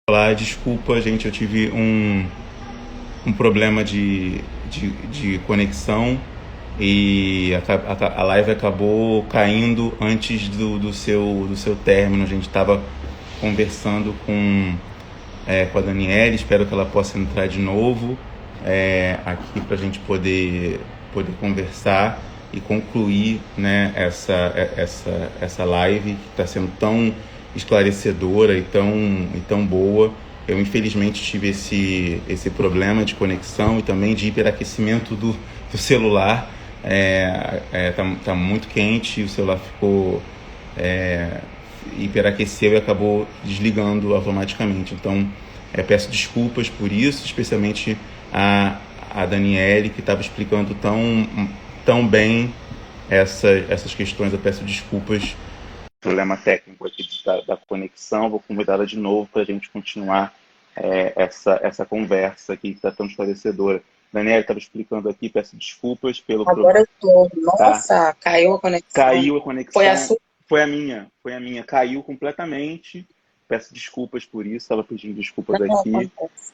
Olá, desculpa, gente, eu tive um problema de conexão e a live acabou caindo antes do seu término. A gente estava conversando com a Daniela, espero que ela possa entrar de novo aqui para a gente poder conversar e concluir, né, essa live que está sendo tão esclarecedora e tão boa. Eu infelizmente tive esse problema de conexão e também de hiperaquecimento do celular. Tá muito quente, o celular ficou hiperaqueceu e acabou desligando automaticamente. Então, peço desculpas por isso, especialmente a Daniele, que estava explicando tão bem essas questões. Eu peço desculpas. Problema técnico aqui da conexão. Vou convidá-la de novo para a gente continuar essa conversa aqui que está tão esclarecedora. Daniela estava explicando aqui, peço desculpas pelo Agora eu tô. tá? Nossa, caiu a conexão. Caiu a Foi a conexão, sua? foi a minha, caiu completamente. Peço desculpas por isso, estava pedindo desculpas Não, aqui. acontece.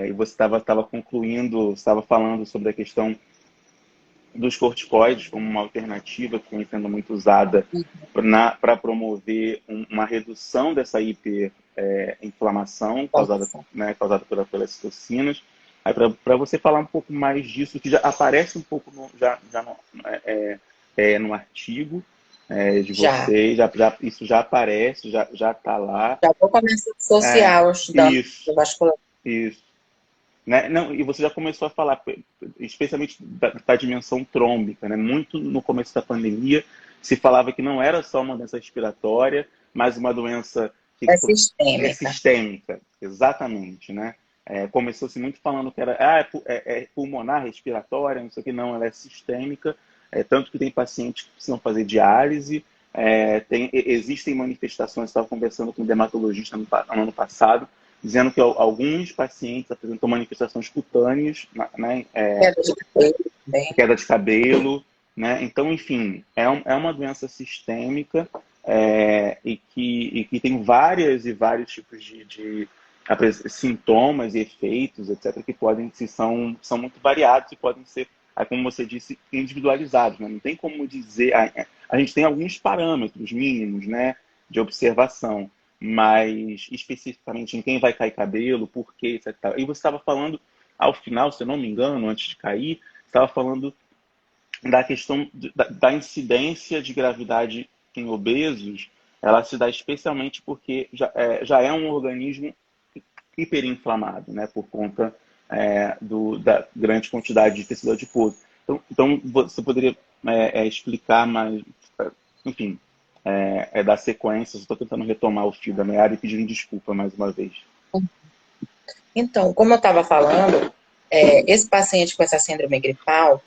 E você estava concluindo, estava falando sobre a questão dos corticoides como uma alternativa que vem sendo muito usada para promover uma redução dessa hiperinflamação causada, Nossa. né, causada pelas citocinas. Aí, para você falar um pouco mais disso, que já aparece um pouco no artigo de Já. vocês, isso já aparece, já está lá. Já vou começar a associar os danos Isso, vasculares. isso. Né? Não, e você já começou a falar, especialmente da dimensão trômbica, né? Muito no começo da pandemia se falava que não era só uma doença respiratória, mas uma doença que É é sistêmica. sistêmica, exatamente, né? Começou-se muito falando que era pulmonar, respiratória, não sei o que, não, ela é sistêmica, tanto que tem pacientes que precisam fazer diálise, existem manifestações, eu estava conversando com um dermatologista no ano passado, dizendo que alguns pacientes apresentam manifestações cutâneas, né, Queda de cabelo também. queda de cabelo, né? Então, enfim, é uma doença sistêmica e que tem várias e vários tipos de sintomas e efeitos, etc., que são muito variados e podem ser, como você disse, individualizados, né? Não tem como dizer. A gente tem alguns parâmetros mínimos, né, de observação, mas especificamente em quem vai cair cabelo, por quê, etc. E você estava falando, ao final, se eu não me engano, antes de cair, estava falando da questão da incidência de gravidade em obesos. Ela se dá especialmente porque já é um organismo hiperinflamado, né, por conta da grande quantidade de tecido adiposo. Então você poderia explicar mais, enfim, dar sequência. Estou tentando retomar o fio da meada e pedindo desculpa mais uma vez. Então, como eu estava falando, esse paciente com essa síndrome gripal,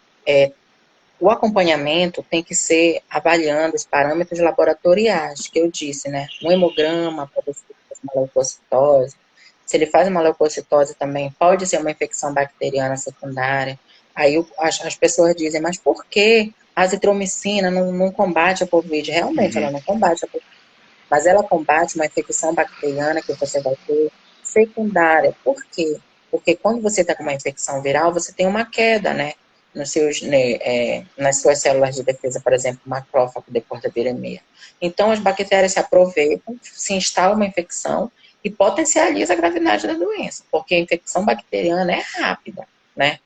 o acompanhamento tem que ser avaliando os parâmetros laboratoriais, que eu disse, né? Um hemograma para ver se ele faz uma leucocitose. Se ele faz uma leucocitose também, pode ser uma infecção bacteriana secundária. Aí as pessoas dizem, mas por que a azitromicina não combate a Covid? Realmente, Uhum. ela não combate a Covid, mas ela combate uma infecção bacteriana que você vai ter secundária. Por quê? Porque quando você está com uma infecção viral, você tem uma queda, né? Nas suas células de defesa, por exemplo, macrófago depois da viremia. Então, as bactérias se aproveitam, se instala uma infecção e potencializa a gravidade da doença, porque a infecção bacteriana é rápida, né?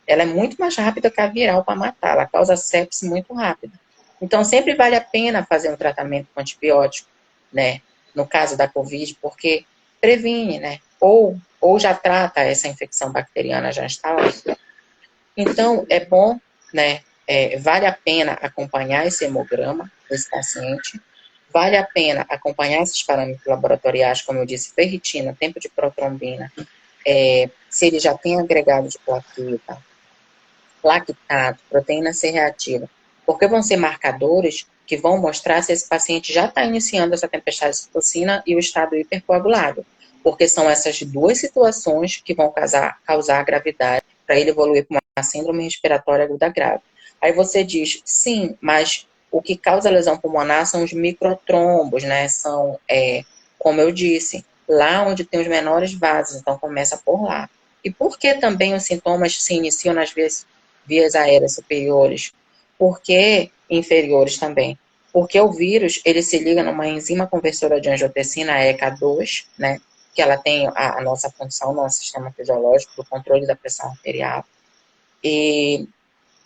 Ela é muito mais rápida que a viral para matar, ela causa sepse muito rápida. Então, sempre vale a pena fazer um tratamento com antibiótico, né? No caso da Covid, porque previne, né? Ou já trata essa infecção bacteriana já instalada. Então, é bom, né? Vale a pena acompanhar esse hemograma desse paciente, vale a pena acompanhar esses parâmetros laboratoriais, como eu disse, ferritina, tempo de protrombina, se ele já tem agregado de plaqueta, lactato, proteína C reativa, porque vão ser marcadores que vão mostrar se esse paciente já está iniciando essa tempestade de citocina e o estado hipercoagulado, porque são essas duas situações que vão causar a gravidade para ele evoluir para uma síndrome respiratória aguda grave. Aí você diz, sim, mas o que causa lesão pulmonar são os microtrombos, né? São, como eu disse, lá onde tem os menores vasos, então começa por lá. E por que também os sintomas se iniciam nas vias aéreas superiores? Por que inferiores também? Porque o vírus, ele se liga numa enzima conversora de angiotensina, a ECA2, né? Que ela tem a nossa função no sistema fisiológico do controle da pressão arterial. E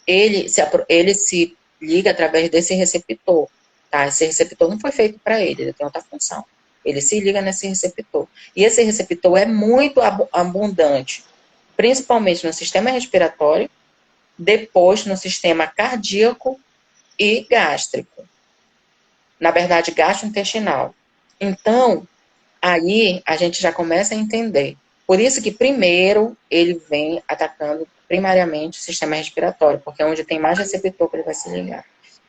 ele se liga através desse receptor, tá? Esse receptor não foi feito para ele tem outra função. Ele se liga nesse receptor. E esse receptor é muito abundante, principalmente no sistema respiratório, depois no sistema cardíaco e gástrico. Na verdade, gastrointestinal. Então, aí a gente já começa a entender. Por isso que primeiro ele vem atacando primariamente o sistema respiratório, porque é onde tem mais receptor que ele vai se ligar.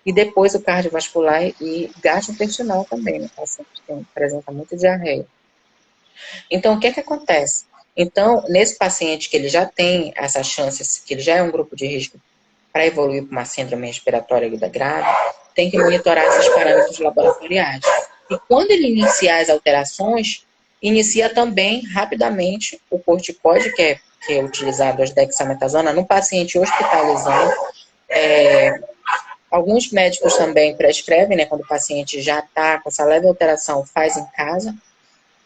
E depois o cardiovascular e gastrointestinal também, né? O paciente apresenta muita diarreia. Então, o que é que acontece? Então, nesse paciente que ele já tem essas chances, que ele já é um grupo de risco para evoluir para uma síndrome respiratória aguda grave, tem que monitorar esses parâmetros laboratoriais. E quando ele iniciar as alterações, inicia também rapidamente o corticoide, que é utilizado, as dexametasona, no paciente hospitalizado. Alguns médicos também prescrevem, né, quando o paciente já está com essa leve alteração, faz em casa,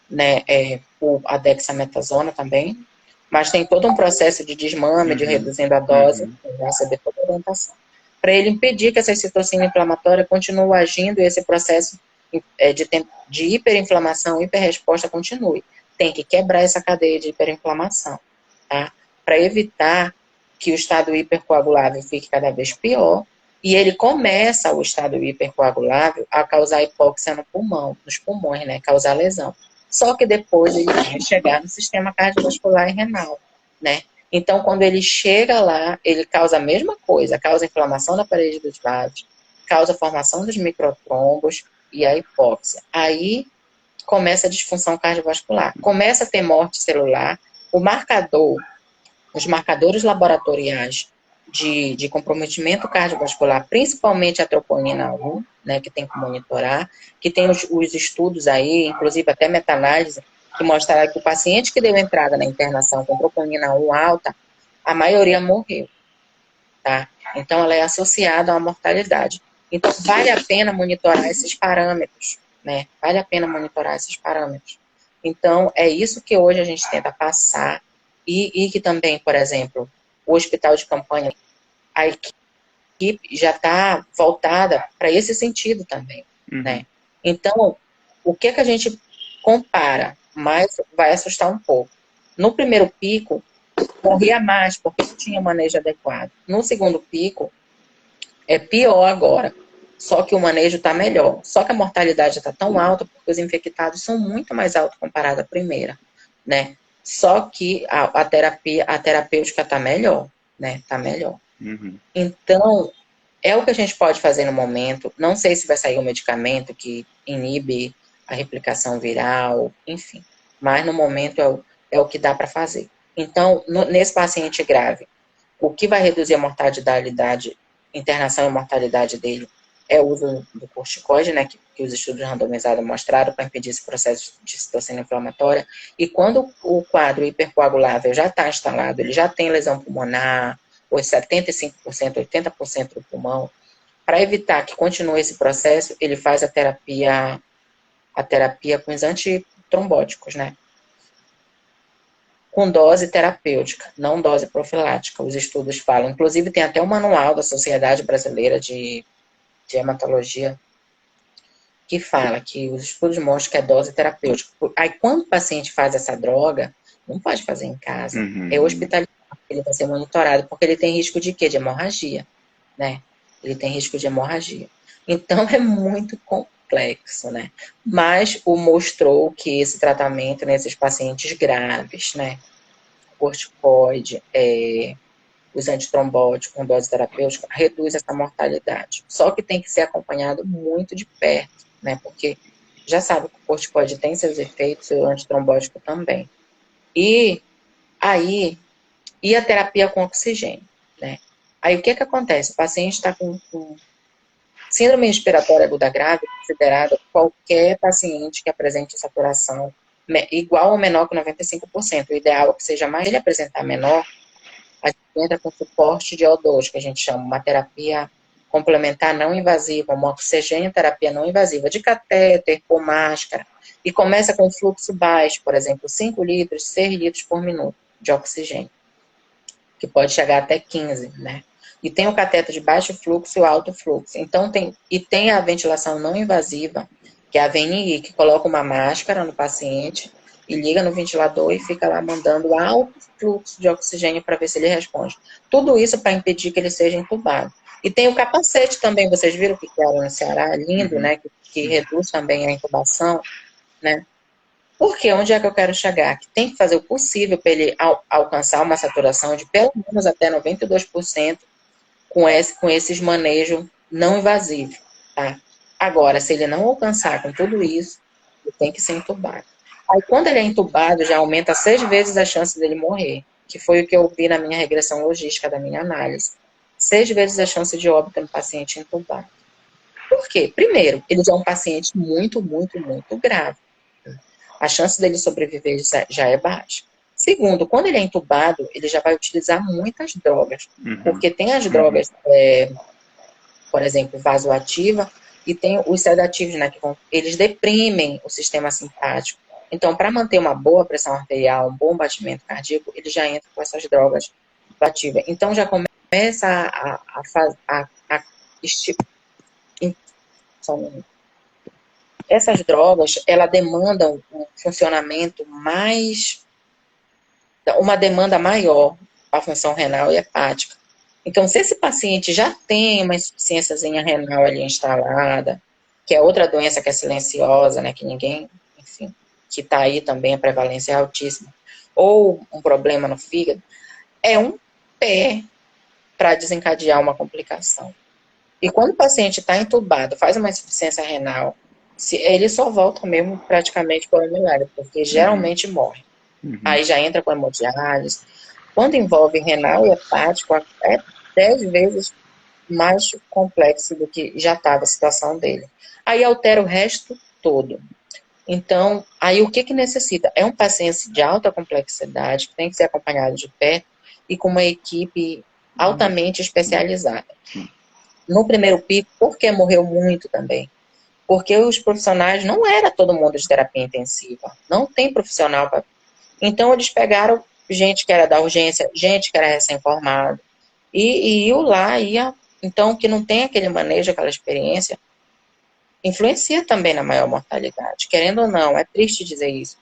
né, a dexametasona também, mas tem todo um processo de desmame, de reduzindo a dose, vai receber toda a orientação. Para ele impedir que essa citocina inflamatória continue agindo e esse processo de hiperinflamação, hiperresposta continue. Tem que quebrar essa cadeia de hiperinflamação, tá? Para evitar que o estado hipercoagulável fique cada vez pior e ele começa, o estado hipercoagulável, a causar hipóxia no pulmão, nos pulmões, né? Causar lesão. Só que depois ele vai chegar no sistema cardiovascular e renal, né? Então, quando ele chega lá, ele causa a mesma coisa, causa inflamação da parede dos vasos, causa a formação dos microtrombos e a hipóxia. Aí começa a disfunção cardiovascular, começa a ter morte celular, os marcadores laboratoriais de comprometimento cardiovascular, principalmente a troponina 1, né, que tem que monitorar, que tem os estudos aí, inclusive até meta-análise, que mostraram que o paciente que deu entrada na internação com troponina 1 alta, a maioria morreu, tá? Então, ela é associada à mortalidade. Então, vale a pena monitorar esses parâmetros, né? Vale a pena monitorar esses parâmetros. Então, é isso que hoje a gente tenta passar e que também, por exemplo, o hospital de campanha, a equipe já está voltada para esse sentido também, né? Então, o que a gente compara, mas vai assustar um pouco. No primeiro pico, morria mais, porque não tinha manejo adequado. No segundo pico, é pior agora, só que o manejo está melhor. Só que a mortalidade está tão alta, porque os infectados são muito mais altos comparado à primeira, né? Só que a terapêutica está melhor, né? Está melhor. Então, é o que a gente pode fazer no momento. Não sei se vai sair um medicamento que inibe a replicação viral, enfim. Mas no momento é o que dá para fazer. Então, nesse paciente grave, o que vai reduzir a mortalidade, internação e mortalidade dele é o uso do corticoide, né, que os estudos randomizados mostraram para impedir esse processo de citocina inflamatória. E quando o quadro hipercoagulável já está instalado, ele já tem lesão pulmonar, ou 75%, 80% do pulmão, para evitar que continue esse processo, ele faz a terapia com os antitrombóticos, né? Com dose terapêutica, não dose profilática. Os estudos falam, inclusive tem até o manual da Sociedade Brasileira de Hematologia que fala que os estudos mostram que é dose terapêutica. Aí quando o paciente faz essa droga, não pode fazer em casa, é hospitalizado, ele vai ser monitorado, porque ele tem risco de quê? De hemorragia, né? Ele tem risco de hemorragia. Então é muito complexo, né? Mas mostrou que esse tratamento nesses pacientes graves, né? Corticoide, os antitrombóticos com dose terapêutica, reduz essa mortalidade. Só que tem que ser acompanhado muito de perto, né? Porque já sabe que o corticoide tem seus efeitos, e o antitrombótico também. E aí, e a terapia com oxigênio, né? Aí o que acontece? O paciente está com síndrome respiratória aguda grave, considerada qualquer paciente que apresente saturação igual ou menor que 95%. O ideal é que seja mais. Se ele apresentar menor, a gente entra com suporte de O2, que a gente chama uma terapia complementar não invasiva, uma oxigênio terapia não invasiva, de catéter, por máscara, e começa com fluxo baixo, por exemplo, 5 litros, 6 litros por minuto de oxigênio, que pode chegar até 15, né? E tem o cateter de baixo fluxo e o alto fluxo. Então, tem a ventilação não invasiva, que é a VNI, que coloca uma máscara no paciente e liga no ventilador e fica lá mandando alto fluxo de oxigênio para ver se ele responde. Tudo isso para impedir que ele seja entubado. E tem o capacete também, vocês viram que criaram no Ceará, lindo, né? Que reduz também a intubação, né? Porque onde é que eu quero chegar? Que tem que fazer o possível para ele alcançar uma saturação de pelo menos até 92% com esses manejos não invasivos, tá? Agora, se ele não alcançar com tudo isso, ele tem que ser entubado. Aí, quando ele é entubado, já aumenta 6 vezes a chance dele morrer, que foi o que eu vi na minha regressão logística da minha análise. 6 vezes a chance de óbito no paciente entubado. Por quê? Primeiro, ele já é um paciente muito, muito, muito grave. A chance dele sobreviver já é baixa. Segundo, quando ele é entubado, ele já vai utilizar muitas drogas. Porque tem as drogas, por exemplo, vasoativa, e tem os sedativos, né, eles deprimem o sistema simpático. Então, para manter uma boa pressão arterial, um bom batimento cardíaco, ele já entra com essas drogas vasoativas. Então, já começa essas drogas, elas demandam um funcionamento uma demanda maior para a função renal e hepática. Então, se esse paciente já tem uma insuficiênciazinha renal ali instalada, que é outra doença que é silenciosa, né, que ninguém, enfim, que está aí também, a prevalência é altíssima, ou um problema no fígado, é um pé para desencadear uma complicação. E quando o paciente está entubado, faz uma insuficiência renal, ele só volta mesmo praticamente para o milagre, porque geralmente morre. Aí já entra com hemodiálise. Quando envolve renal e hepático, é 10 vezes mais complexo do que já estava a situação dele. Aí altera o resto todo. Então, aí o que necessita? É um paciente de alta complexidade, que tem que ser acompanhado de perto e com uma equipe altamente especializada. No primeiro pico, por que morreu muito também? Porque os profissionais, não era todo mundo de terapia intensiva. Não tem profissional para... Então, eles pegaram gente que era da urgência, gente que era recém-formado, e iam lá, então, que não tem aquele manejo, aquela experiência, influencia também na maior mortalidade. Querendo ou não, é triste dizer isso,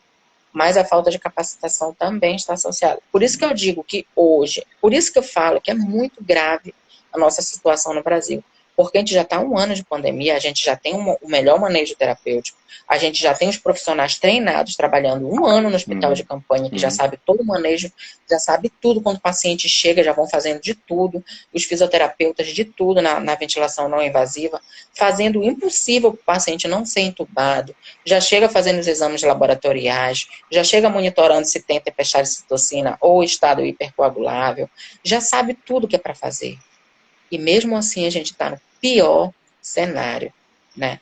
mas a falta de capacitação também está associada. Por isso que eu digo que hoje, por isso que eu falo que é muito grave a nossa situação no Brasil. Porque a gente já está há 1 ano de pandemia, a gente já tem o melhor manejo terapêutico, a gente já tem os profissionais treinados, trabalhando 1 ano no hospital de campanha, que já sabe todo o manejo, já sabe tudo quando o paciente chega, já vão fazendo de tudo, os fisioterapeutas de tudo na ventilação não invasiva, fazendo o impossível para o paciente não ser entubado, já chega fazendo os exames laboratoriais, já chega monitorando se tem tempestade de citocina ou estado hipercoagulável, já sabe tudo que é para fazer. E mesmo assim a gente está no pior cenário, né?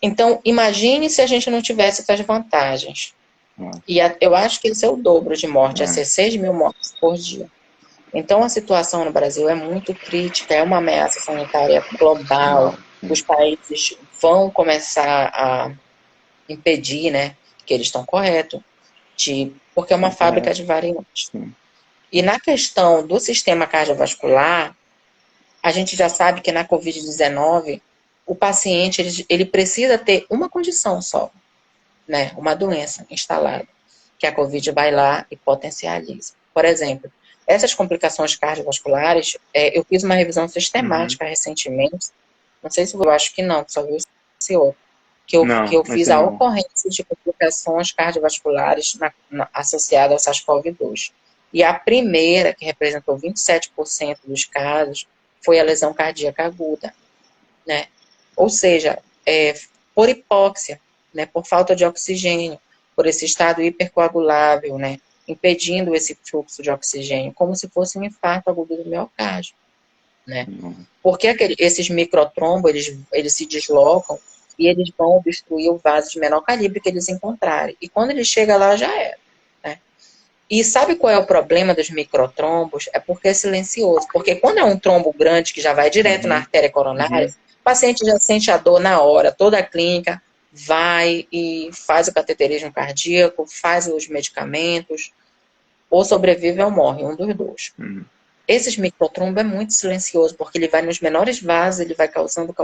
Então, imagine se a gente não tivesse essas vantagens. E eu acho que esse é o dobro de morte, é ser 6 mil mortes por dia. Então, a situação no Brasil é muito crítica, é uma ameaça sanitária global. Os países vão começar a impedir, né, que eles estão corretos, porque é uma fábrica de variantes. E na questão do sistema cardiovascular, a gente já sabe que na Covid-19, o paciente ele precisa ter uma condição só, né? Uma doença instalada, que a Covid vai lá e potencializa. Por exemplo, essas complicações cardiovasculares, eu fiz uma revisão sistemática recentemente, não sei se eu acho que não, só vi esse outro, que eu fiz a ocorrência de complicações cardiovasculares associadas ao SARS-CoV-2. E a primeira, que representou 27% dos casos, foi a lesão cardíaca aguda, né? Ou seja, por hipóxia, né? Por falta de oxigênio, por esse estado hipercoagulável, né? Impedindo esse fluxo de oxigênio, como se fosse um infarto agudo do miocárdio, né? Porque esses microtrombos, eles se deslocam e eles vão obstruir o vaso de menor calibre que eles encontrarem. E quando ele chega lá, já era, né? E sabe qual é o problema dos microtrombos? É porque é silencioso. Porque quando é um trombo grande que já vai direto na artéria coronária, o paciente já sente a dor na hora. Toda a clínica vai e faz o cateterismo cardíaco, faz os medicamentos, ou sobrevive ou morre, um dos dois. Esses microtrombos é muito silencioso, porque ele vai nos menores vasos, ele vai causando.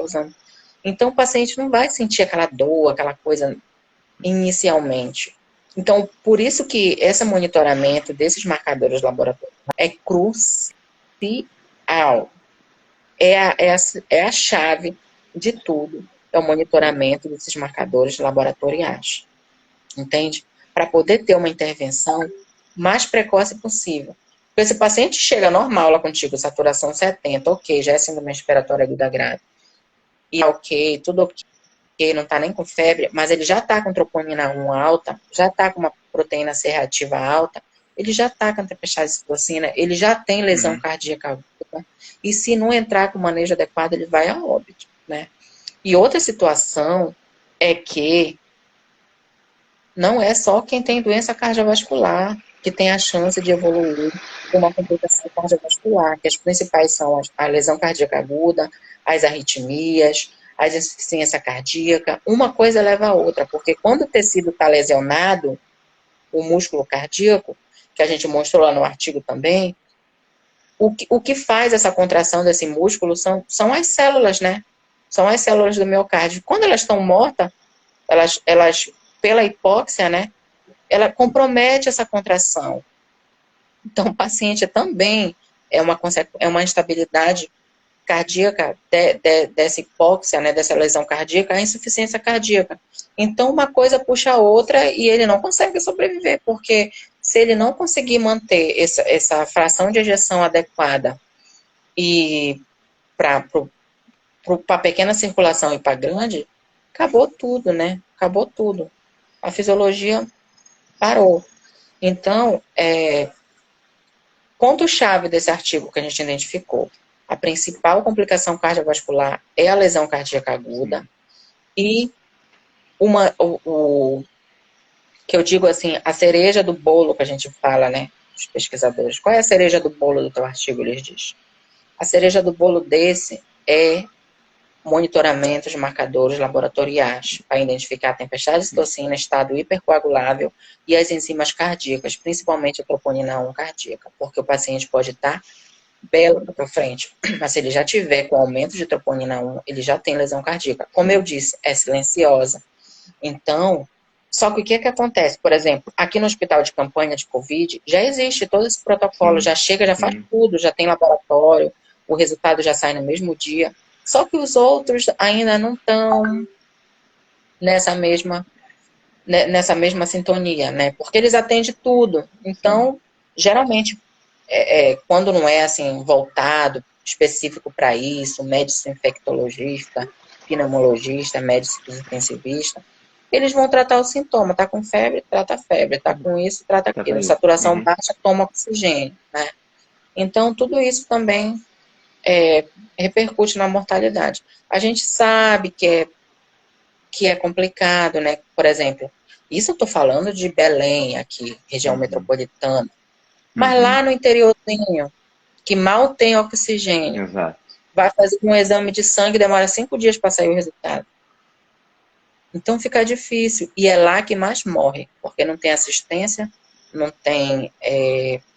Então o paciente não vai sentir aquela dor, aquela coisa inicialmente. Então, por isso que esse monitoramento desses marcadores laboratoriais é crucial. É a chave de tudo. É o monitoramento desses marcadores laboratoriais. Entende? Para poder ter uma intervenção mais precoce possível. Porque se o paciente chega normal lá contigo, saturação 70, ok, já é síndrome respiratória aguda grave. E ok, tudo ok. Não está nem com febre, mas ele já está com troponina 1 alta, já está com uma proteína C reativa alta, ele já está com a tempestade de citocina, ele já tem lesão cardíaca aguda, e se não entrar com manejo adequado, ele vai a óbito, né? E outra situação é que não é só quem tem doença cardiovascular que tem a chance de evoluir com uma complicação cardiovascular, que as principais são a lesão cardíaca aguda, as arritmias, a insuficiência cardíaca. Uma coisa leva a outra, porque quando o tecido está lesionado, o músculo cardíaco, que a gente mostrou lá no artigo também, o que faz essa contração desse músculo são as células, né? São as células do miocárdio. Quando elas estão mortas, elas pela hipóxia, né? Ela compromete essa contração. Então, o paciente também é uma instabilidade cardíaca dessa hipóxia, né, dessa lesão cardíaca, a insuficiência cardíaca. Então, uma coisa puxa a outra e ele não consegue sobreviver, porque se ele não conseguir manter essa fração de ejeção adequada e para a pequena circulação e para grande, acabou tudo, né? Acabou tudo. A fisiologia parou. Então, ponto-chave desse artigo que a gente identificou: a principal complicação cardiovascular é a lesão cardíaca aguda. E que eu digo assim, a cereja do bolo que a gente fala, né, os pesquisadores. Qual é a cereja do bolo do teu artigo, eles dizem? A cereja do bolo desse é monitoramento de marcadores laboratoriais para identificar a tempestade de citocina, estado hipercoagulável e as enzimas cardíacas, principalmente a troponina 1 cardíaca, porque o paciente pode estar belo para frente, mas se ele já tiver com aumento de troponina 1, ele já tem lesão cardíaca. Como eu disse, é silenciosa. Então, só que o que acontece? Por exemplo, aqui no hospital de campanha de Covid, já existe todo esse protocolo, já chega, já faz tudo, já tem laboratório, o resultado já sai no mesmo dia. Só que os outros ainda não estão nessa mesma sintonia, né? Porque eles atendem tudo. Então, geralmente, quando não é assim voltado específico para isso, médico infectologista, pneumologista, médico intensivista, eles vão tratar o sintoma. Tá com febre, trata a febre. Tá com isso, trata aquilo. Saturação baixa, toma oxigênio, né? Então, tudo isso também repercute na mortalidade. A gente sabe que é complicado, né? Por exemplo, isso eu estou falando de Belém aqui, região metropolitana. Mas lá no interiorzinho, que mal tem oxigênio, vai fazer um exame de sangue, demora 5 dias para sair o resultado. Então fica difícil. E é lá que mais morre, porque não tem assistência, não tem,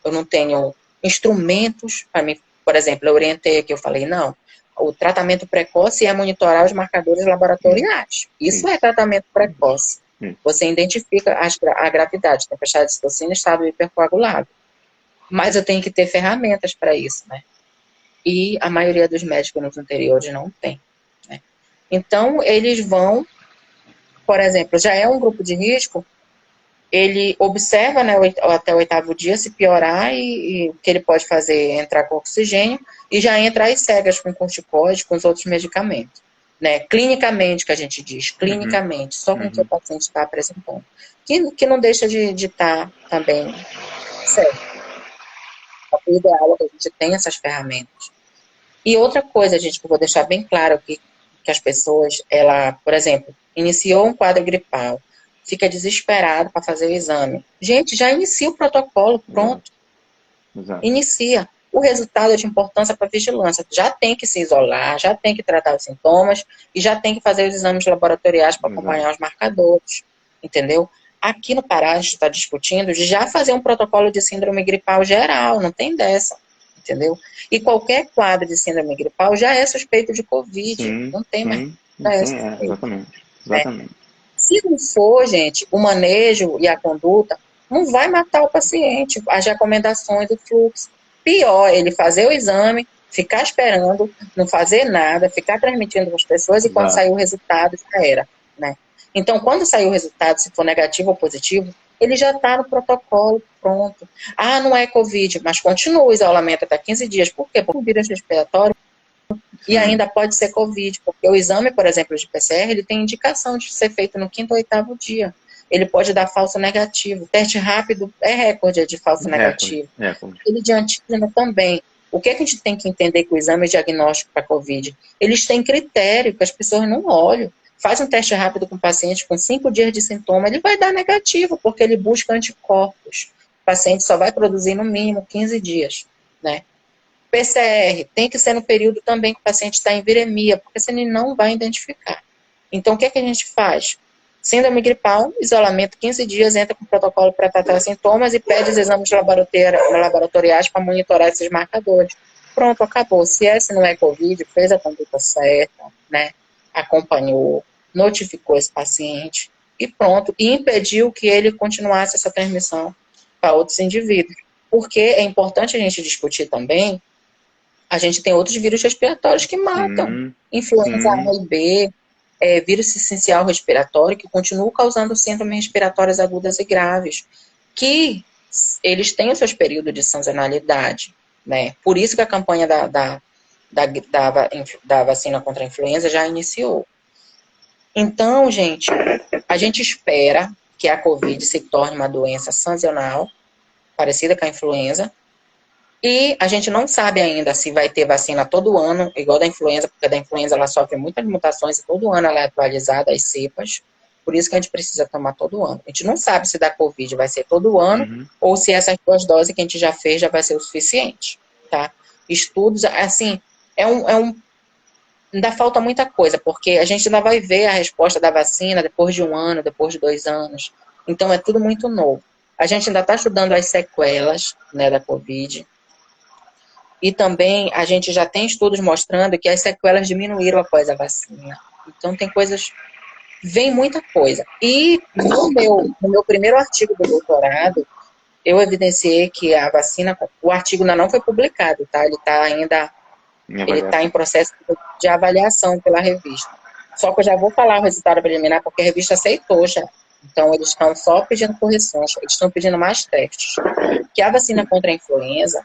eu não tenho instrumentos para mim. Por exemplo, eu orientei aqui, eu falei, não, o tratamento precoce é monitorar os marcadores laboratoriais. Isso é tratamento precoce. Você identifica a gravidade, tempestade de citocina, estado hipercoagulado. Mas eu tenho que ter ferramentas para isso, né? E a maioria dos médicos nos interiores não tem, né? Então, eles vão, por exemplo, já é um grupo de risco, ele observa, né, até o 8º dia, se piorar, e o que ele pode fazer é entrar com oxigênio e já entra às cegas com corticoide, com os outros medicamentos, né? Clinicamente, que a gente diz, clinicamente, só com o que o paciente está apresentando. Que não deixa de estar também certo. O ideal é que a gente tenha essas ferramentas. E outra coisa, gente, que eu vou deixar bem claro aqui, que as pessoas, ela, por exemplo, iniciou um quadro gripal, fica desesperado para fazer o exame. Gente, já inicia o protocolo, pronto. Exato. Inicia. O resultado é de importância para a vigilância. Já tem que se isolar, já tem que tratar os sintomas e já tem que fazer os exames laboratoriais para acompanhar os marcadores. Entendeu? Aqui no Pará, a gente está discutindo de já fazer um protocolo de síndrome gripal geral, não tem dessa. Entendeu? E qualquer quadro de síndrome gripal já é suspeito de Covid. Sim, não tem mais. sim, Já é sim, suspeito. exatamente. Né? Exatamente. Se não for, gente, o manejo e a conduta não vai matar o paciente. As recomendações do fluxo. Pior, ele fazer o exame, ficar esperando, não fazer nada, ficar transmitindo para as pessoas e quando Exato. sair o resultado, já era. Né? Então, quando sair o resultado, se for negativo ou positivo, ele já está no protocolo, pronto. Ah, não é Covid, mas continua o isolamento até 15 dias. Por quê? Porque o vírus respiratório e ainda pode ser Covid, porque o exame, por exemplo, de PCR, ele tem indicação de ser feito no 5º ou 8º dia. Ele pode dar falso negativo. O teste rápido é recorde de falso negativo. Ele de antígeno também. O que a gente tem que entender com o exame diagnóstico para Covid? Eles têm critério que as pessoas não olham. Faz um teste rápido com o paciente com 5 dias de sintoma, ele vai dar negativo, porque ele busca anticorpos. O paciente só vai produzir no mínimo 15 dias, né? PCR tem que ser no período também que o paciente está em viremia, porque senão ele não vai identificar. Então, o que é que a gente faz? Síndrome gripal, isolamento 15 dias, entra com protocolo para tratar sintomas e pede os exames laboratoriais para monitorar esses marcadores. Pronto, acabou. Se esse não é Covid, fez a conduta certa, né? Acompanhou, notificou esse paciente e pronto. E impediu que ele continuasse essa transmissão para outros indivíduos. Porque é importante a gente discutir também, a gente tem outros vírus respiratórios que matam. Influenza A e B, vírus essencial respiratório, que continuam causando síndromes respiratórias agudas e graves, que eles têm os seus períodos de sazonalidade, né? Por isso que a campanha da vacina contra a influenza já iniciou. Então, gente, a gente espera que a Covid se torne uma doença sazonal, parecida com a influenza, e a gente não sabe ainda se vai ter vacina todo ano, igual da influenza, porque da influenza ela sofre muitas mutações e todo ano ela é atualizada, as cepas. Por isso que a gente precisa tomar todo ano. A gente não sabe se da Covid vai ser todo ano ou se essas 2 doses que a gente já fez já vai ser o suficiente, tá? Estudos, assim, ainda falta muita coisa, porque a gente ainda vai ver a resposta da vacina depois de 1 ano, depois de 2 anos. Então, é tudo muito novo. A gente ainda está estudando as sequelas, né, da Covid. E também a gente já tem estudos mostrando que as sequelas diminuíram após a vacina. Então tem coisas, vem muita coisa. E no meu primeiro artigo do doutorado, eu evidenciei que a vacina, o artigo ainda não foi publicado, tá? Ele está em processo de avaliação pela revista. Só que eu já vou falar o resultado preliminar, porque a revista aceitou já. Então eles estão só pedindo correções, eles estão pedindo mais testes. Que a vacina contra a influenza,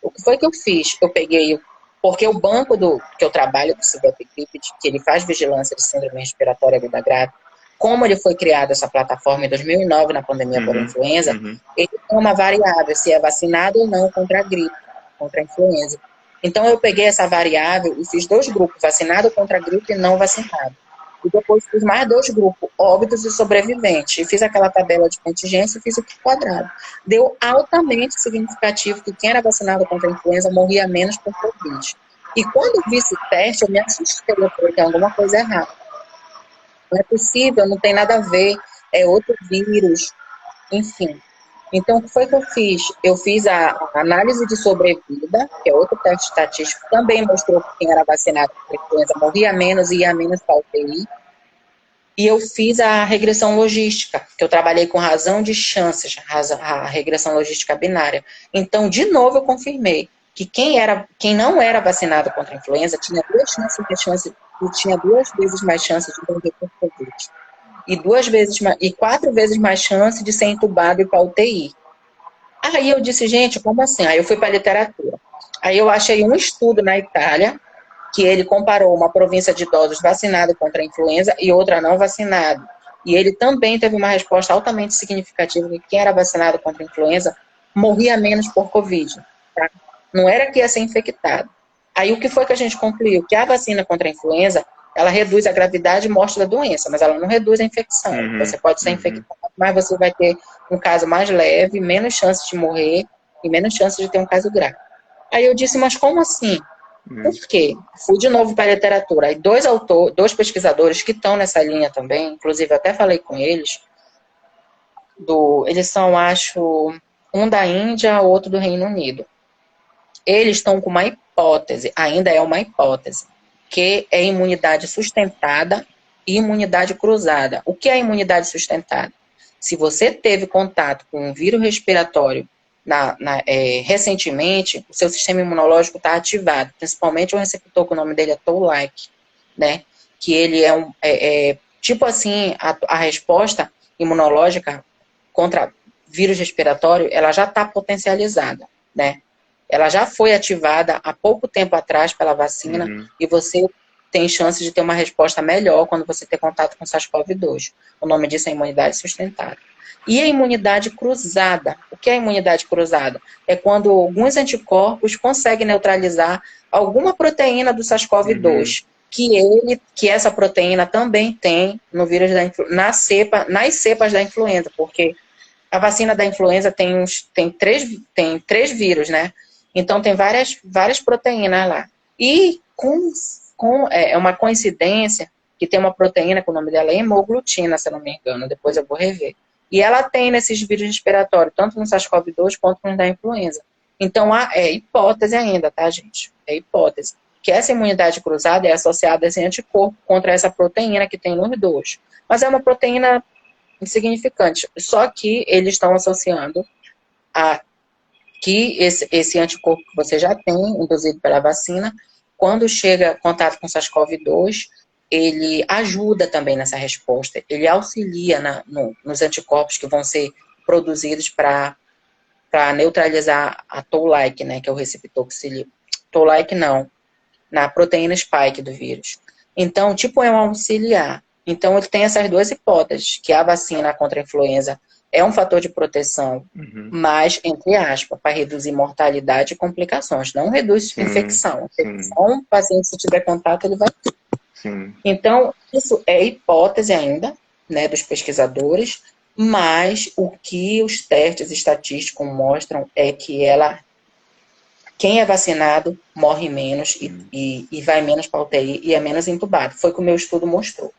o que foi que eu fiz? Eu peguei, porque o banco que eu trabalho, do CIVEP-CRIP, que ele faz vigilância de síndrome respiratória aguda grave, como ele foi criado essa plataforma em 2009, na pandemia por influenza, ele tem uma variável, se é vacinado ou não contra a gripe, contra a influenza. Então, eu peguei essa variável e fiz 2 grupos, vacinado contra a gripe e não vacinado. E depois fiz mais 2 grupos, óbitos e sobreviventes. E fiz aquela tabela de contingência e fiz o quadrado. Deu altamente significativo que quem era vacinado contra a influenza morria menos por Covid. E quando eu vi esse teste, eu me assustei, eu falei, tem alguma coisa errada. Não é possível, não tem nada a ver, é outro vírus, enfim. Então, o que foi que eu fiz? Eu fiz a análise de sobrevida, que é outro teste estatístico, também mostrou que quem era vacinado contra a influenza morria menos e ia menos para a UTI. E eu fiz a regressão logística, que eu trabalhei com razão de chances, a regressão logística binária. Então, de novo, eu confirmei que quem não era vacinado contra a influenza tinha 2 vezes mais chances de morrer por Covid. E 4 vezes mais chance de ser entubado e para UTI. Aí eu disse, gente, como assim? Aí eu fui para a literatura. Aí eu achei um estudo na Itália, que ele comparou uma província de idosos vacinada contra a influenza e outra não vacinada. E ele também teve uma resposta altamente significativa que quem era vacinado contra a influenza morria menos por Covid. Tá? Não era que ia ser infectado. Aí o que foi que a gente concluiu? Que a vacina contra a influenza Ela reduz a gravidade e mostra a doença, mas ela não reduz a infecção. Você pode ser infectado, mas você vai ter um caso mais leve, menos chance de morrer e menos chance de ter um caso grave. Aí eu disse, mas como assim? Por quê? Fui de novo para a literatura. Aí dois pesquisadores que estão nessa linha também, inclusive eu até falei com eles, eles são, acho, um da Índia, outro do Reino Unido. Eles estão com uma hipótese, ainda é uma hipótese, que é imunidade sustentada e imunidade cruzada. O que é imunidade sustentada? Se você teve contato com um vírus respiratório recentemente, o seu sistema imunológico está ativado, principalmente o receptor, que o nome dele é Toll-like, né? Que ele é tipo assim, a resposta imunológica contra vírus respiratório, ela já está potencializada, né? Ela já foi ativada há pouco tempo atrás pela vacina e você tem chance de ter uma resposta melhor quando você ter contato com SARS-CoV-2. O nome disso é imunidade sustentada. E a imunidade cruzada. O que é a imunidade cruzada? É quando alguns anticorpos conseguem neutralizar alguma proteína do SARS-CoV-2, que essa proteína também tem no vírus nas cepas da influenza, porque a vacina da influenza tem três vírus, né? Então, tem várias proteínas lá. E é uma coincidência que tem uma proteína, que o nome dela é hemoglutina, se eu não me engano, depois eu vou rever. E ela tem nesses vírus respiratórios, tanto no SARS-CoV-2 quanto no da influenza. Então, é hipótese ainda, tá, gente? É hipótese. Que essa imunidade cruzada é associada a esse anticorpo contra essa proteína que tem nos dois. Mas é uma proteína insignificante. Só que eles estão associando a que esse anticorpo que você já tem, induzido pela vacina, quando chega em contato com SARS-CoV-2, ele ajuda também nessa resposta, ele auxilia nos anticorpos que vão ser produzidos para neutralizar a Toll-like, né, que é o receptor que se liga. Toll-like não, na proteína spike do vírus. Então, tipo, é um auxiliar. Então, ele tem essas duas hipóteses, que a vacina contra a influenza é um fator de proteção, mas, entre aspas, para reduzir mortalidade e complicações. Não reduz infecção. Infecção, o paciente, se tiver contato, ele vai ter. Então, isso é hipótese ainda, né, dos pesquisadores, mas o que os testes estatísticos mostram é que quem é vacinado morre menos e vai menos para a UTI e é menos entubado. Foi o que o meu estudo mostrou.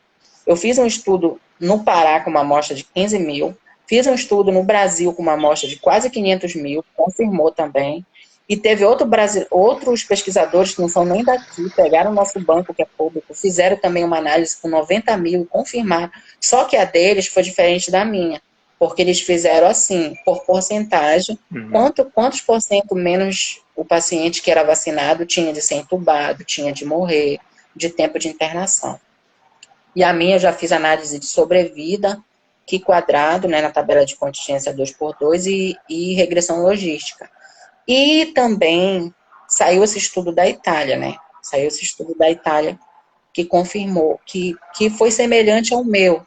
Eu fiz um estudo no Pará com uma amostra de 15 mil, fiz um estudo no Brasil com uma amostra de quase 500 mil, confirmou também. E teve outros pesquisadores que não são nem daqui, pegaram o nosso banco, que é público, fizeram também uma análise com 90 mil e confirmaram. Só que a deles foi diferente da minha, porque eles fizeram assim, por porcentagem, quantos por cento menos o paciente que era vacinado tinha de ser entubado, tinha de morrer, de tempo de internação. E a minha eu já fiz análise de sobrevida, Q quadrado, né, na tabela de contingência 2x2 e regressão logística. E também saiu esse estudo da Itália, né? Saiu esse estudo da Itália que confirmou que foi semelhante ao meu.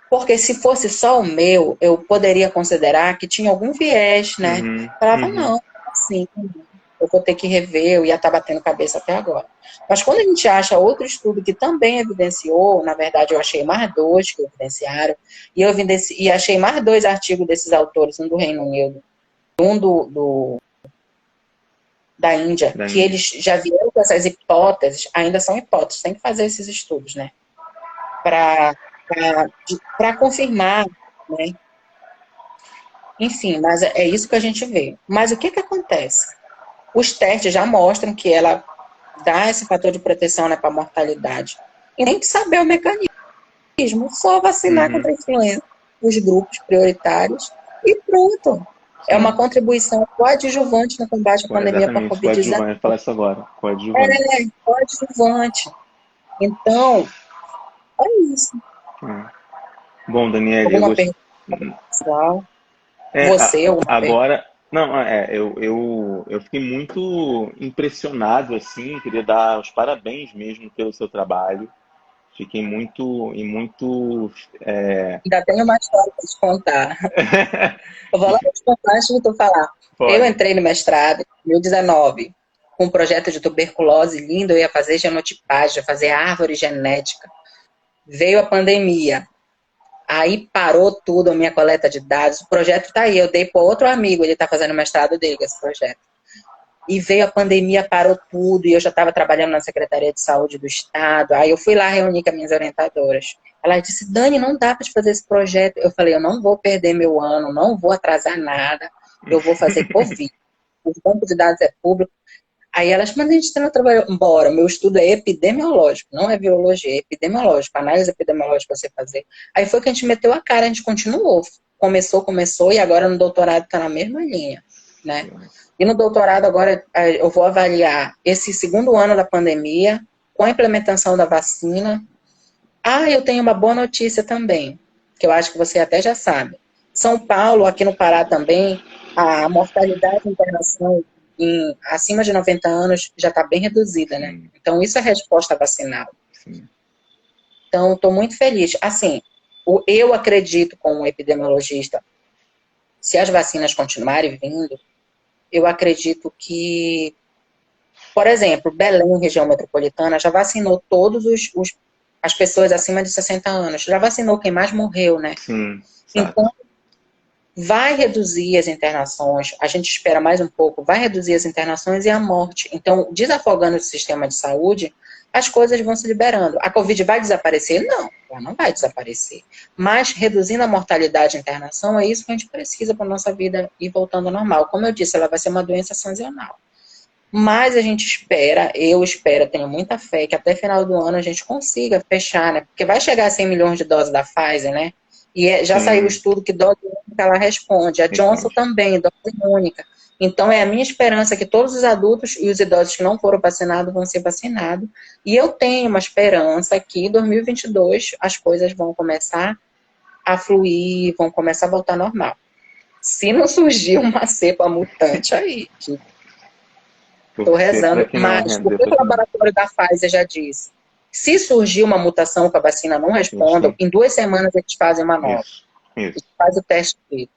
Porque se fosse só o meu, eu poderia considerar que tinha algum viés, né? Falava, não, assim, eu vou ter que rever, eu ia estar batendo cabeça até agora. Mas quando a gente acha outro estudo que também evidenciou, na verdade eu achei mais dois que evidenciaram, e achei mais dois artigos desses autores, um do Reino Unido, um da Índia, que eles já vieram com essas hipóteses, ainda são hipóteses, tem que fazer esses estudos, né? Para confirmar, né? Enfim, mas é isso que a gente vê. Mas o que acontece? Os testes já mostram que ela dá esse fator de proteção, né, para a mortalidade. E nem saber o mecanismo, só vacinar contra a influenza, os grupos prioritários, e pronto. É uma contribuição coadjuvante no combate à pandemia para a Covid-19. Coadjuvante, fala isso agora. Coadjuvante. Coadjuvante. Então, é isso. Bom, Daniela, alguma pergunta pessoal? Você, alguma agora, não, eu fiquei muito impressionado, assim, queria dar os parabéns mesmo pelo seu trabalho. Fiquei muito. Ainda tenho uma história para te contar. Eu vou lá te contar antes de tu falar. Pode. Eu entrei no mestrado em 2019. com um projeto de tuberculose lindo, eu ia fazer genotipagem, ia fazer árvore genética. Veio a pandemia. Aí parou tudo, a minha coleta de dados. O projeto está aí, eu dei para outro amigo, ele está fazendo o mestrado dele, esse projeto. E veio a pandemia, parou tudo, e eu já estava trabalhando na Secretaria de Saúde do Estado. Aí eu fui lá reunir com as minhas orientadoras. Ela disse, Dani, não dá para te fazer esse projeto. Eu falei, eu não vou perder meu ano, não vou atrasar nada, eu vou fazer Covid. O banco de dados é público. Aí elas, mas a gente não trabalhou. Embora, meu estudo é epidemiológico, não é biologia, é epidemiológico, análise epidemiológica você fazer. Aí foi que a gente meteu a cara, a gente continuou. Começou, e agora no doutorado está na mesma linha, né? E no doutorado agora eu vou avaliar esse segundo ano da pandemia, com a implementação da vacina. Ah, eu tenho uma boa notícia também, que eu acho que você até já sabe. São Paulo, aqui no Pará também, a mortalidade em internação acima de 90 anos já está bem reduzida, né? Sim, Então, isso é resposta vacinal. sim. Então, estou muito feliz. Assim, eu acredito, como epidemiologista, se as vacinas continuarem vindo, eu acredito que, por exemplo, Belém, região metropolitana, já vacinou todos as pessoas acima de 60 anos. Já vacinou quem mais morreu, né? Sim, Então, exato. vai reduzir as internações, a gente espera mais um pouco, vai reduzir as internações e a morte. Então, desafogando o sistema de saúde, as coisas vão se liberando. A Covid vai desaparecer? Não, ela não vai desaparecer. Mas reduzindo a mortalidade e internação, é isso que a gente precisa para a nossa vida ir voltando ao normal. Como eu disse, ela vai ser uma doença sazonal. Mas a gente espera, eu espero, tenho muita fé, que até final do ano a gente consiga fechar, né? Porque vai chegar a 100 milhões de doses da Pfizer, né? E já saiu o Sim, estudo que dose única ela responde. A Johnson responde. também, dose única. Então é a minha esperança que todos os adultos e os idosos que não foram vacinados vão ser vacinados. E eu tenho uma esperança que em 2022 as coisas vão começar a fluir, vão começar a voltar ao normal. Se não surgir uma cepa mutante aí, que estou Torcer para rezando, que não, mas o render que para o que não. laboratório da Pfizer já disse? Se surgir uma mutação que a vacina não responda, Sim, em 2 semanas eles fazem uma nova. isso, isso. Eles fazem o teste dele.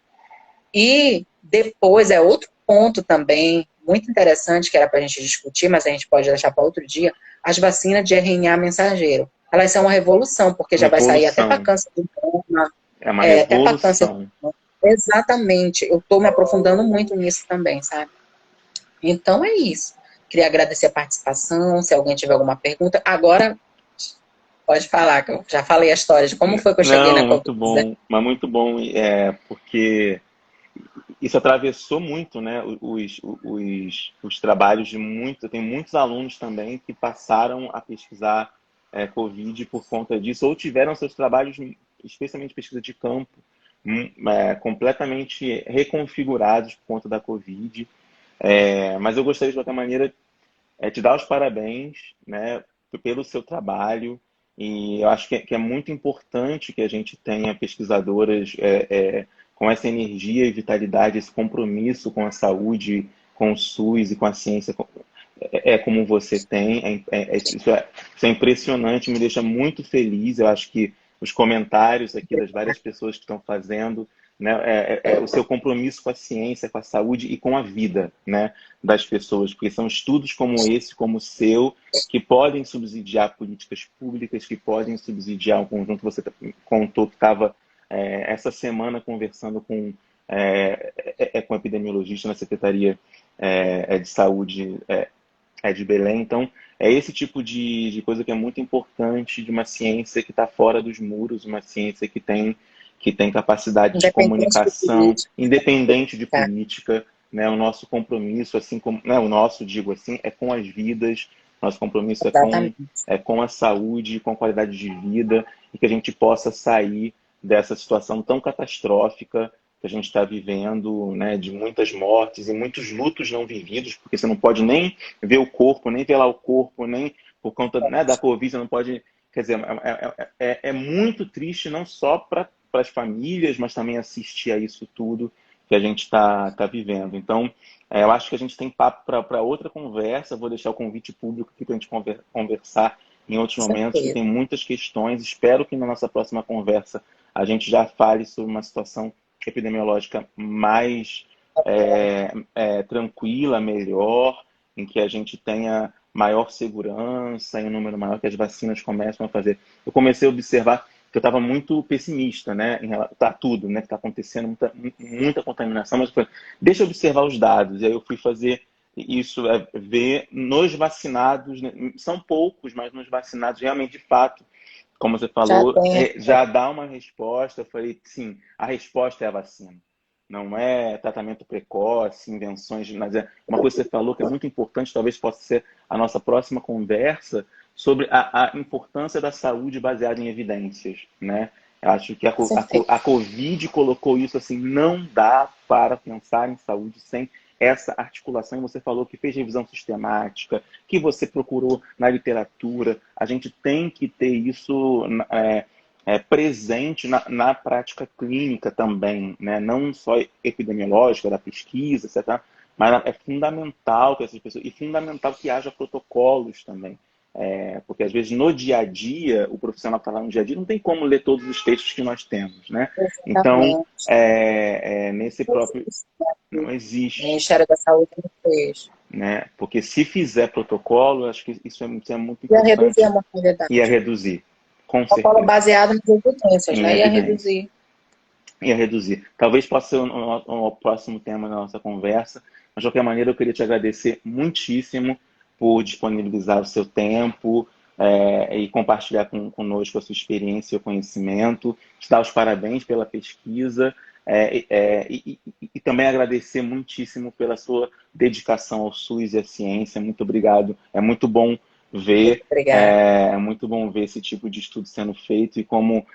E depois é outro ponto também, muito interessante, que era para a gente discutir, mas a gente pode deixar para outro dia, as vacinas de RNA mensageiro. Elas são uma revolução, porque já vai sair até para Revolução. câncer de mama, É uma até para câncer de revolução. mama. Exatamente. Eu estou me aprofundando muito nisso também, sabe? Então é isso. Queria agradecer a participação. Se alguém tiver alguma pergunta, agora pode falar, que eu já falei a história de como foi que eu cheguei na Não, Covid. muito bom, mas muito bom, porque isso atravessou muito, né, os trabalhos de muito, tem muitos alunos também que passaram a pesquisar Covid por conta disso, ou tiveram seus trabalhos, especialmente pesquisa de campo, completamente reconfigurados por conta da Covid. Mas eu gostaria, de qualquer maneira, te dar os parabéns, né, pelo seu trabalho. E eu acho que é muito importante que a gente tenha pesquisadoras com essa energia e vitalidade, esse compromisso com a saúde, com o SUS e com a ciência, como você tem. Isso é impressionante, me deixa muito feliz. Eu acho que os comentários aqui das várias pessoas que estão fazendo, né, o seu compromisso com a ciência, com a saúde e com a vida, né, das pessoas, porque são estudos como esse, como o seu, que podem subsidiar políticas públicas, que podem subsidiar um conjunto. Você contou que estava essa semana conversando com epidemiologista na Secretaria de Saúde de Belém. Então, é esse tipo de coisa que é muito importante de uma ciência que está fora dos muros, uma ciência que tem capacidade de Independente de comunicação, política, independente de tá? política, né? O nosso compromisso, assim como, né, o nosso, digo assim, é com as vidas, nosso compromisso Exatamente. é com a saúde, com a qualidade de vida, e que a gente possa sair dessa situação tão catastrófica que a gente está vivendo, né, de muitas mortes e muitos lutos não vividos, porque você não pode nem ver o corpo, nem velar o corpo, nem por conta, né, da Covid, você não pode. Quer dizer, é muito triste, não só para as famílias, mas também assistir a isso tudo que a gente está vivendo. Então, eu acho que a gente tem papo para outra conversa. Vou deixar o convite público aqui para a gente conversar em outros Com momentos, que certeza. tem muitas questões. Espero que na nossa próxima conversa a gente já fale sobre uma situação epidemiológica mais tranquila, melhor, em que a gente tenha maior segurança e um número maior que as vacinas começam a fazer. Eu comecei a observar que eu estava muito pessimista, né, em relação a tudo, né, que está acontecendo, muita contaminação, mas eu falei, deixa eu observar os dados. E aí eu fui fazer isso, ver nos vacinados, né, são poucos, mas nos vacinados realmente, de fato, como você Já falou, tem. já dá uma resposta. Eu falei, sim, a resposta é a vacina. Não é tratamento precoce, invenções, mas é uma coisa que você falou que é muito importante, talvez possa ser a nossa próxima conversa, sobre a importância da saúde baseada em evidências, né? Eu acho que a Covid colocou isso assim, não dá para pensar em saúde sem essa articulação. E você falou que fez revisão sistemática, que você procurou na literatura. A gente tem que ter isso presente na prática clínica também, né? Não só epidemiológica, da pesquisa, etc. Mas é fundamental que essas pessoas, e fundamental que haja protocolos também. Porque às vezes no dia a dia, o profissional que está lá no dia a dia não tem como ler todos os textos que nós temos, né? Então, Exatamente. nesse próprio... Não O existe, Ministério da Saúde não fez. né? Porque se fizer protocolo, acho que isso é muito Ia reduzir a importante. Ia mortalidade. reduzir, com Protocolo certeza, baseado nas evidências, em né? Ia evidência. reduzir. Ia reduzir. Talvez possa ser o próximo tema da nossa conversa, mas de qualquer maneira eu queria te agradecer muitíssimo por disponibilizar o seu tempo e compartilhar conosco a sua experiência e seu conhecimento, te dar os parabéns pela pesquisa e também agradecer muitíssimo pela sua dedicação ao SUS e à ciência. Muito obrigado. É muito bom ver, Obrigada. é muito bom ver esse tipo de estudo sendo feito e como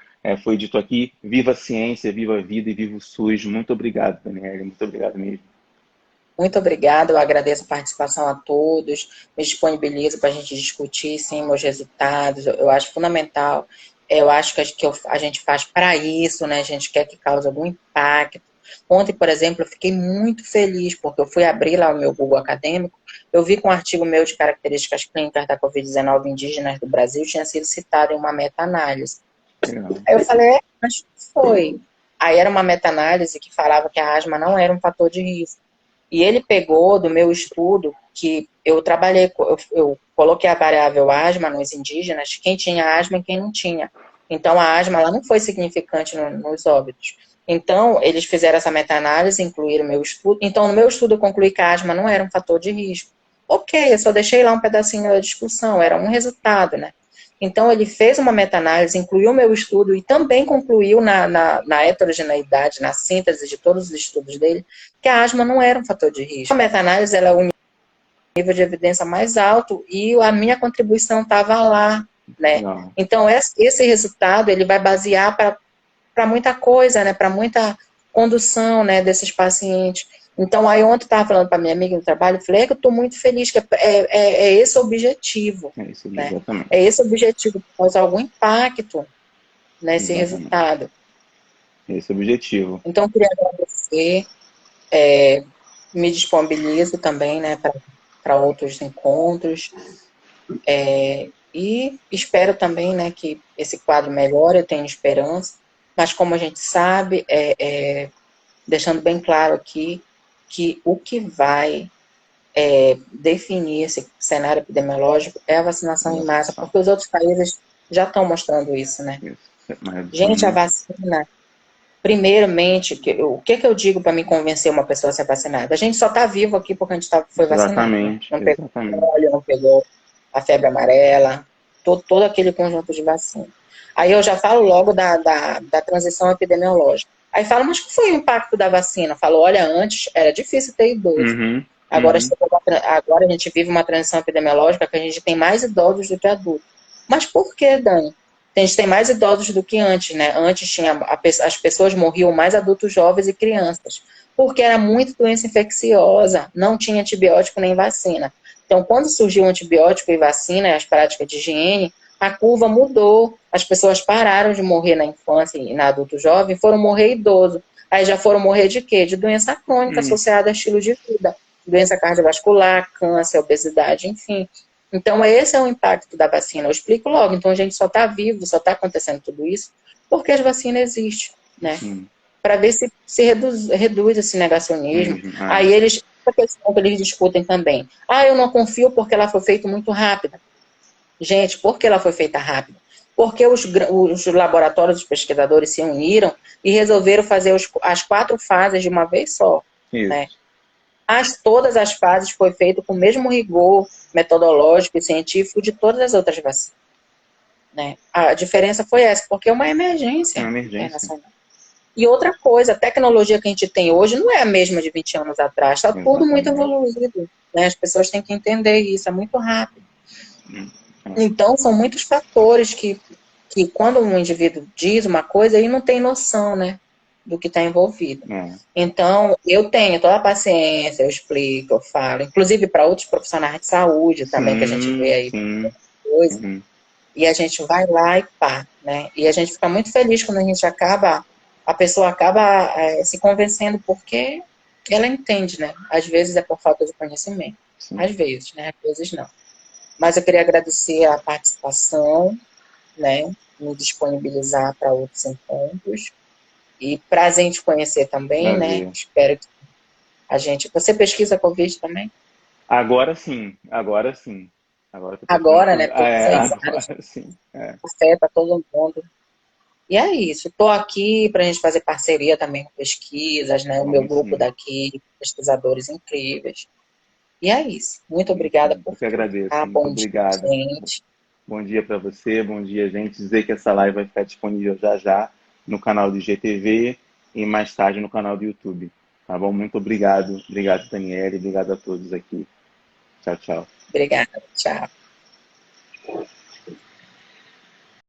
foi dito aqui, viva a ciência, viva a vida e viva o SUS. Muito obrigado, Daniela. Muito obrigado mesmo. Muito obrigada, eu agradeço a participação a todos, me disponibilizo para a gente discutir, sim, meus resultados, eu acho fundamental, eu acho que a gente faz para isso, né, a gente quer que cause algum impacto. Ontem, por exemplo, eu fiquei muito feliz, porque eu fui abrir lá o meu Google acadêmico, eu vi que um artigo meu de características clínicas da Covid-19 indígenas do Brasil tinha sido citado em uma meta-análise. Legal. Aí eu falei, mas foi. Aí era uma meta-análise que falava que a asma não era um fator de risco. E ele pegou do meu estudo, que eu trabalhei, eu coloquei a variável asma nos indígenas, quem tinha asma e quem não tinha. Então, a asma ela não foi significante nos óbitos. Então, eles fizeram essa meta-análise, incluíram o meu estudo. Então, no meu estudo, eu concluí que a asma não era um fator de risco. Ok, eu só deixei lá um pedacinho da discussão, era um resultado, né? Então, ele fez uma meta-análise, incluiu o meu estudo e também concluiu na heterogeneidade, na síntese de todos os estudos dele, que a asma não era um fator de risco. A meta-análise ela é o nível de evidência mais alto e a minha contribuição estava lá, né? Legal. Então, esse resultado ele vai basear para muita coisa, né? Para muita condução, né, desses pacientes. Então, aí ontem eu estava falando para minha amiga no trabalho, eu falei, que eu estou muito feliz, que é esse o objetivo, É isso, né? exatamente. É esse o objetivo, causar algum impacto nesse Exatamente. resultado. Esse é o objetivo. Então, eu queria agradecer, me disponibilizo também, né, para outros encontros, e espero também, né, que esse quadro melhore, eu tenho esperança, mas como a gente sabe, deixando bem claro aqui, que o que vai definir esse cenário epidemiológico é a vacinação em massa, Vacinação. porque os outros países já estão mostrando isso, né? Isso. Uma redução Gente, a muito... vacina, primeiramente, o que eu digo para me convencer uma pessoa a ser vacinada? A gente só está vivo aqui porque a gente foi vacinado, né? Exatamente, Não pegou exatamente. polio, não pegou a febre amarela, todo aquele conjunto de vacina. Aí eu já falo logo da transição epidemiológica. Aí falo, mas qual foi o impacto da vacina? Eu falo, olha, antes era difícil ter idoso. Agora a gente vive uma transição epidemiológica que a gente tem mais idosos do que adultos. Mas por que, Dani? A gente tem mais idosos do que antes, né? Antes as pessoas morriam mais adultos jovens e crianças, porque era muito doença infecciosa, não tinha antibiótico nem vacina. Então, quando surgiu o antibiótico e vacina e as práticas de higiene, a curva mudou. As pessoas pararam de morrer na infância e na adulto jovem, foram morrer idoso. Aí já foram morrer de quê? De doença crônica associada a estilo de vida. Doença cardiovascular, câncer, obesidade, enfim. Então, esse é o impacto da vacina. Eu explico logo. Então, a gente só está vivo, só está acontecendo tudo isso porque as vacinas existem, né? Para ver se reduz esse negacionismo. Aí eles outra questão que eles discutem também. Ah, eu não confio porque ela foi feita muito rápida. Gente, por que ela foi feita rápida? Porque os laboratórios, os pesquisadores se uniram e resolveram fazer as 4 fases de uma vez só. Né? Todas as fases foi feito com o mesmo rigor metodológico e científico de todas as outras vacinas. Né? A diferença foi essa, porque é uma emergência internacional. E outra coisa, a tecnologia que a gente tem hoje não é a mesma de 20 anos atrás, está tudo muito evoluído. Né? As pessoas têm que entender isso, é muito rápido. Então, são muitos fatores que quando um indivíduo diz uma coisa, ele não tem noção, né, do que está envolvido. Então, eu tenho toda a paciência, eu explico, eu falo, inclusive para outros profissionais de saúde também, que a gente vê aí coisa, e a gente vai lá e pá, né, e a gente fica muito feliz quando a pessoa acaba se convencendo, porque ela entende, né, às vezes é por falta de conhecimento, às vezes, né, às vezes não. Mas eu queria agradecer a participação, né, me disponibilizar para outros encontros. E prazer em te conhecer também, né? Espero que a gente... Você pesquisa Covid também? Agora sim. Agora, né? Agora sim. Afeta todo mundo. E é isso. Estou aqui para a gente fazer parceria também com pesquisas, né? O meu grupo daqui, pesquisadores incríveis. E é isso. Muito obrigada por tudo. Eu que agradeço. Tá? Muito obrigado. Gente. Bom dia para você, bom dia, gente. Dizer que essa live vai ficar disponível já já no canal do IGTV e mais tarde no canal do YouTube. Tá bom? Muito obrigado. Obrigado, Daniele. Obrigado a todos aqui. Tchau, tchau. Obrigada. Tchau.